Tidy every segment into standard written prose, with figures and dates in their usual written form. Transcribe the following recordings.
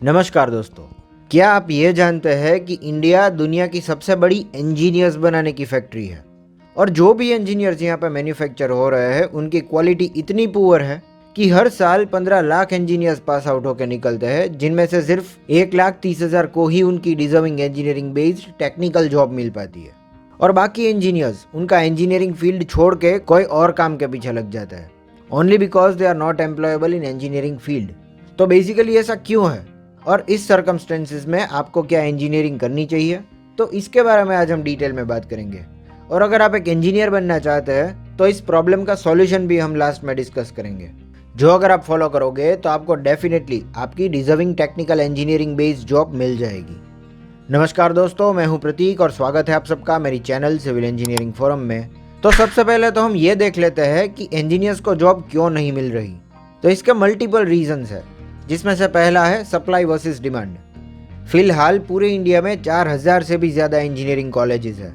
नमस्कार दोस्तों, क्या आप ये जानते हैं कि इंडिया दुनिया की सबसे बड़ी इंजीनियर्स बनाने की फैक्ट्री है। और जो भी इंजीनियर्स यहाँ पे मैन्युफैक्चर हो रहे हैं उनकी क्वालिटी इतनी पुअर है कि हर साल 15 लाख इंजीनियर्स पास आउट होकर निकलते हैं, जिनमें से सिर्फ 1,30,000 को ही उनकी deserving engineering based technical job मिल पाती है। और बाकी इंजीनियर्स उनका इंजीनियरिंग फील्ड छोड़ के कोई और काम के पीछे लग जाता है, only because they are not employable in engineering field. तो बेसिकली ऐसा क्यों है और इस सर्कमस्टेंसेस में आपको क्या इंजीनियरिंग करनी चाहिए, तो इसके बारे में आज हम डिटेल में बात करेंगे। और अगर आप एक इंजीनियर बनना चाहते हैं तो इस प्रॉब्लम का सॉल्यूशन भी हम लास्ट में डिस्कस करेंगे, जो अगर आप फॉलो करोगे तो आपको डेफिनेटली आपकी deserving technical engineering based job मिल जाएगी। नमस्कार दोस्तों, मैं हूं प्रतीक और स्वागत है आप सबका मेरी चैनल सिविल इंजीनियरिंग फोरम में। तो सबसे पहले तो हम ये देख लेते हैं कि इंजीनियर्स को जॉब क्यों नहीं मिल रही। तो इसके मल्टीपल रीजंस है, जिसमें से पहला है सप्लाई वर्सेस डिमांड। फिलहाल पूरे इंडिया में 4,000 से भी ज़्यादा इंजीनियरिंग कॉलेजेस है,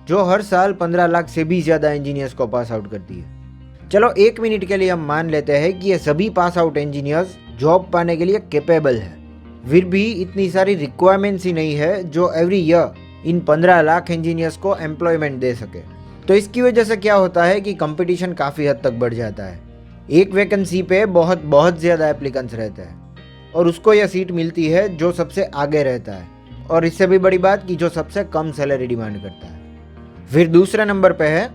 जो हर साल 15 लाख से भी ज़्यादा इंजीनियर्स को पास आउट करती है। चलो एक मिनट के लिए हम मान लेते हैं कि ये सभी पास आउट इंजीनियर्स जॉब पाने के लिए कैपेबल है, फिर भी इतनी सारी रिक्वायरमेंट्स ही नहीं है जो every year in 15 lakh engineers को एम्प्लॉयमेंट दे सके। तो इसकी वजह से क्या होता है कि कंपटीशन काफ़ी हद तक बढ़ जाता है। एक वैकेंसी पे बहुत ज़्यादा एप्लीकेंट्स रहते हैं और उसको यह सीट मिलती है जो सबसे आगे रहता है, और इससे भी बड़ी बात कि जो सबसे कम सैलरी डिमांड करता है। फिर दूसरे नंबर पे है,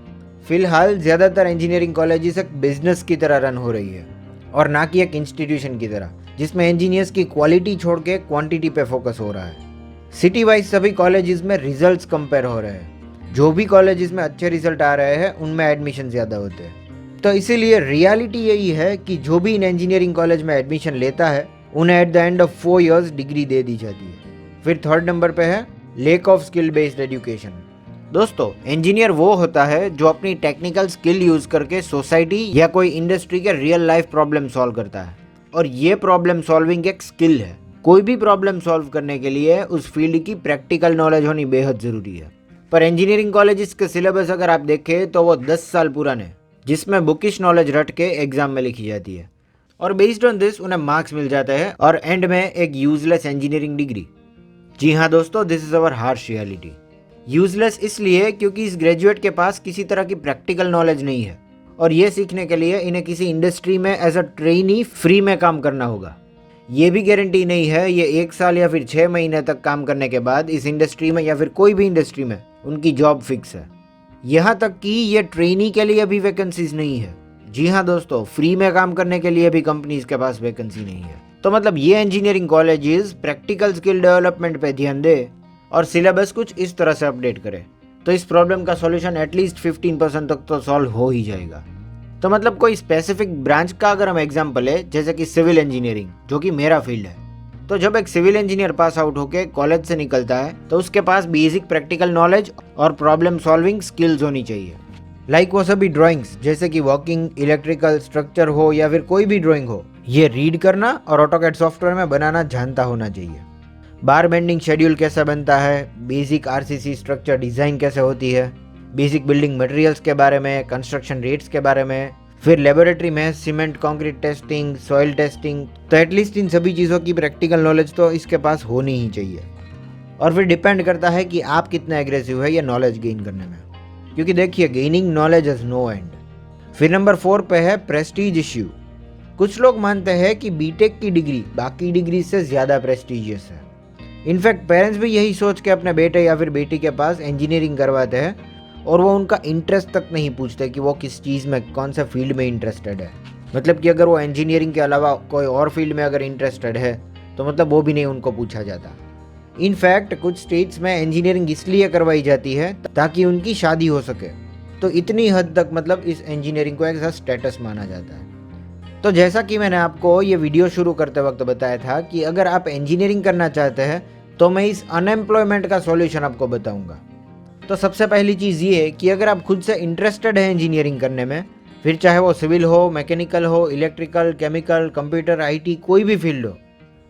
फिलहाल ज़्यादातर इंजीनियरिंग कॉलेजेस एक बिजनेस की तरह रन हो रही है और ना कि एक इंस्टीट्यूशन की तरह, जिसमें इंजीनियर्स की क्वालिटी छोड़ के क्वांटिटी पे फोकस हो रहा है। सिटी वाइज सभी कॉलेजेस में रिजल्ट्स कंपेयर हो रहे हैं। जो भी कॉलेजेस में अच्छे रिजल्ट आ रहे हैं उनमें एडमिशन ज़्यादा होते हैं। तो इसीलिए रियलिटी यही है कि जो भी इन इंजीनियरिंग कॉलेज में एडमिशन लेता है उन्हें at the end of 4 years degree दे दी जाती है। फिर थर्ड नंबर पे है lack of skill based education. दोस्तों, इंजीनियर वो होता है जो अपनी टेक्निकल स्किल यूज करके सोसाइटी या कोई इंडस्ट्री के रियल लाइफ प्रॉब्लम सॉल्व करता है, और ये प्रॉब्लम सॉल्विंग एक स्किल है। कोई भी प्रॉब्लम सॉल्व करने के लिए उस फील्ड की प्रैक्टिकल नॉलेज होनी बेहद जरूरी है। पर इंजीनियरिंग कॉलेजेस के सिलेबस अगर आप देखें तो वो 10 साल पुराने, जिसमें बुकिश नॉलेज रट के एग्जाम में लिखी जाती है, और बेस्ड ऑन दिस उन्हें मार्क्स मिल जाते हैं और एंड में एक यूजलेस इंजीनियरिंग डिग्री। जी हाँ दोस्तों, this is our harsh reality. Useless इसलिए क्योंकि इस ग्रेजुएट के पास किसी तरह की प्रैक्टिकल नॉलेज नहीं है, और ये सीखने के लिए इन्हें किसी इंडस्ट्री में एज अ ट्रेनी फ्री में काम करना होगा। ये भी गारंटी नहीं है ये 1 साल या फिर 6 महीने तक काम करने के बाद इस इंडस्ट्री में या फिर कोई भी इंडस्ट्री में उनकी जॉब फिक्स है। यहाँ तक कि ये ट्रेनी के लिए भी वैकेंसीज नहीं है। जी हाँ दोस्तों, फ्री में काम करने के लिए भी कंपनीज के पास वैकेंसी नहीं है। तो मतलब ये engineering colleges practical skill development पे ध्यान दे और सिलेबस कुछ इस तरह से अपडेट करे, तो इस प्रॉब्लम का सॉल्यूशन एटलीस्ट 15% तक तो सॉल्व हो ही जाएगा। तो मतलब कोई स्पेसिफिक ब्रांच का अगर हम एग्जाम्पल है, जैसे कि सिविल इंजीनियरिंग, जो कि मेरा फील्ड है, तो जब एक सिविल इंजीनियर पास आउट होकर कॉलेज से निकलता है तो उसके पास बेसिक प्रैक्टिकल नॉलेज और प्रॉब्लम सॉल्विंग स्किल्स होनी चाहिए। लाइक वो सभी ड्राइंग्स, जैसे कि वॉकिंग, इलेक्ट्रिकल स्ट्रक्चर हो या फिर कोई भी ड्राइंग हो, ये रीड करना और ऑटोकैड सॉफ्टवेयर में बनाना जानता होना चाहिए। बार बेंडिंग शेड्यूल कैसे बनता है, बेसिक आरसीसी स्ट्रक्चर डिज़ाइन कैसे होती है, बेसिक बिल्डिंग मटेरियल्स के बारे में, कंस्ट्रक्शन रेट्स के बारे में, फिर लेबोरेटरी में cement concrete testing, soil testing. तो एटलीस्ट इन सभी चीज़ों की प्रैक्टिकल नॉलेज तो इसके पास होनी ही चाहिए। और फिर डिपेंड करता है कि आप कितना एग्रेसिव है ये नॉलेज गेन करने में, क्योंकि देखिए gaining knowledge is no end. फिर नंबर 4 पे है प्रेस्टीज इश्यू। कुछ लोग मानते हैं कि बीटेक की डिग्री बाकी डिग्री से ज़्यादा प्रेस्टीजियस है। इनफैक्ट पेरेंट्स भी यही सोच के अपने बेटे या फिर बेटी के पास इंजीनियरिंग करवाते हैं, और वो उनका इंटरेस्ट तक नहीं पूछते कि वो किस चीज़ में, कौन सा फील्ड में इंटरेस्टेड है। मतलब कि अगर वो इंजीनियरिंग के अलावा कोई और फील्ड में अगर इंटरेस्टेड है तो मतलब वो भी नहीं उनको पूछा जाता। इनफैक्ट कुछ स्टेट्स में इंजीनियरिंग इसलिए करवाई जाती है ताकि उनकी शादी हो सके। तो इतनी हद तक मतलब इस इंजीनियरिंग को एक स्टेटस माना जाता है। तो जैसा कि मैंने आपको ये वीडियो शुरू करते वक्त बताया था कि अगर आप इंजीनियरिंग करना चाहते हैं तो मैं इस अनएम्प्लॉयमेंट का सॉल्यूशन आपको बताऊंगा। तो सबसे पहली चीज़ ये है कि अगर आप खुद से इंटरेस्टेड हैं इंजीनियरिंग करने में, फिर चाहे वो सिविल हो, मैकेनिकल हो, इलेक्ट्रिकल, केमिकल, कंप्यूटर, आईटी, कोई भी फील्ड हो,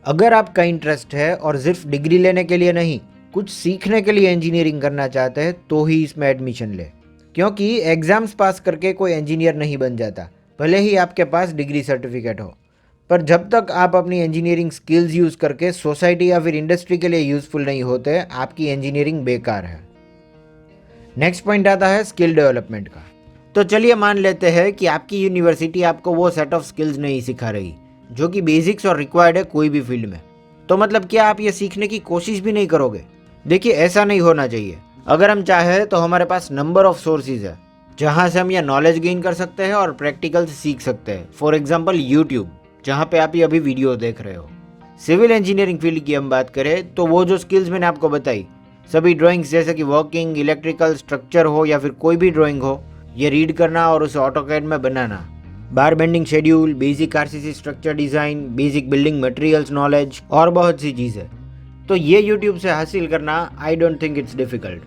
अगर आपका इंटरेस्ट है और सिर्फ डिग्री लेने के लिए नहीं, कुछ सीखने के लिए इंजीनियरिंग करना चाहते हैं, तो ही इसमें एडमिशन ले। क्योंकि एग्जाम्स पास करके कोई इंजीनियर नहीं बन जाता, भले ही आपके पास डिग्री सर्टिफिकेट हो। पर जब तक आप अपनी इंजीनियरिंग स्किल्स यूज़ करके सोसाइटी या फिर इंडस्ट्री के लिए यूज़फुल नहीं होते, आपकी इंजीनियरिंग बेकार है। नेक्स्ट पॉइंट आता है स्किल डेवलपमेंट का। तो चलिए मान लेते हैं कि आपकी यूनिवर्सिटी आपको वो सेट ऑफ स्किल्स नहीं सिखा रही जो कि बेसिक्स और रिक्वायर्ड है कोई भी फील्ड में। तो मतलब क्या आप ये सीखने की कोशिश भी नहीं करोगे? देखिए, ऐसा नहीं होना चाहिए। अगर हम चाहें तो हमारे पास नंबर ऑफ सोर्सेज है जहाँ से हम ये नॉलेज गेन कर सकते हैं और प्रैक्टिकल से सीख सकते हैं। फॉर एग्जाम्पल यूट्यूब, जहाँ पे आप ये अभी वीडियो देख रहे हो। सिविल इंजीनियरिंग फील्ड की हम बात करें तो वो जो स्किल्स मैंने आपको बताई, सभी ड्राइंग्स जैसे कि वर्किंग, इलेक्ट्रिकल, स्ट्रक्चर हो या फिर कोई भी ड्राइंग हो, ये रीड करना और उसे ऑटोकैड में बनाना, bar bending schedule, basic RCC structure design, basic building materials knowledge और बहुत सी चीज़ें, तो ये यूट्यूब से हासिल करना I don't think it's difficult,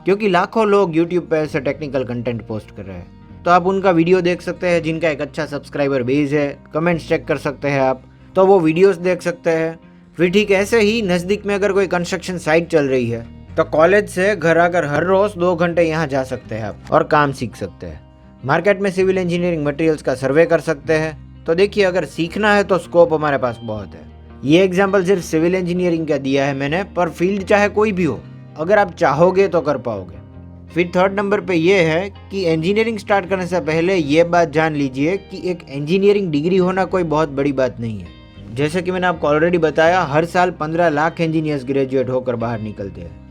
क्योंकि लाखों लोग यूट्यूब पे ऐसे टेक्निकल कंटेंट पोस्ट कर रहे हैं। तो आप उनका वीडियो देख सकते हैं जिनका एक अच्छा सब्सक्राइबर बेस है, कमेंट्स चेक कर सकते हैं आप, तो वो वीडियोस देख सकते हैं। फिर ठीक ऐसे ही नज़दीक में अगर कोई कंस्ट्रक्शन साइट चल रही है तो कॉलेज से घर आकर हर रोज़ 2 घंटे यहाँ जा सकते हैं आप और काम सीख सकते हैं। मार्केट में सिविल इंजीनियरिंग मटेरियल्स का सर्वे कर सकते हैं। तो देखिए, अगर सीखना है तो स्कोप हमारे पास बहुत है। ये एग्जाम्पल सिर्फ सिविल इंजीनियरिंग का दिया है मैंने, पर फील्ड चाहे कोई भी हो, अगर आप चाहोगे तो कर पाओगे। फिर थर्ड नंबर पे ये है कि इंजीनियरिंग स्टार्ट करने से पहले ये बात जान लीजिए कि एक इंजीनियरिंग डिग्री होना कोई बहुत बड़ी बात नहीं है। जैसे कि मैंने आपको ऑलरेडी बताया, हर साल 15 लाख इंजीनियर्स ग्रेजुएट होकर बाहर निकलते हैं,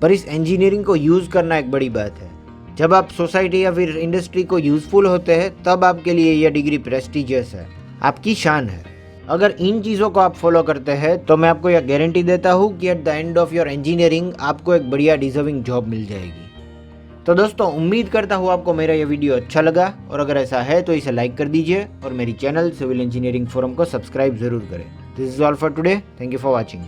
पर इस इंजीनियरिंग को यूज़ करना एक बड़ी बात है। जब आप सोसाइटी या फिर इंडस्ट्री को यूज़फुल होते हैं तब आपके लिए यह डिग्री प्रेस्टिजियस है, आपकी शान है। अगर इन चीज़ों को आप फॉलो करते हैं तो मैं आपको यह गारंटी देता हूँ कि eight the end of your engineering आपको एक बढ़िया डिजर्विंग जॉब मिल जाएगी। तो दोस्तों, उम्मीद करता हूँ आपको मेरा यह वीडियो अच्छा लगा, और अगर ऐसा है तो इसे लाइक कर दीजिए और मेरी चैनल सिविल इंजीनियरिंग फोरम को सब्सक्राइब जरूर करें। This is all for today. Thank you for watching.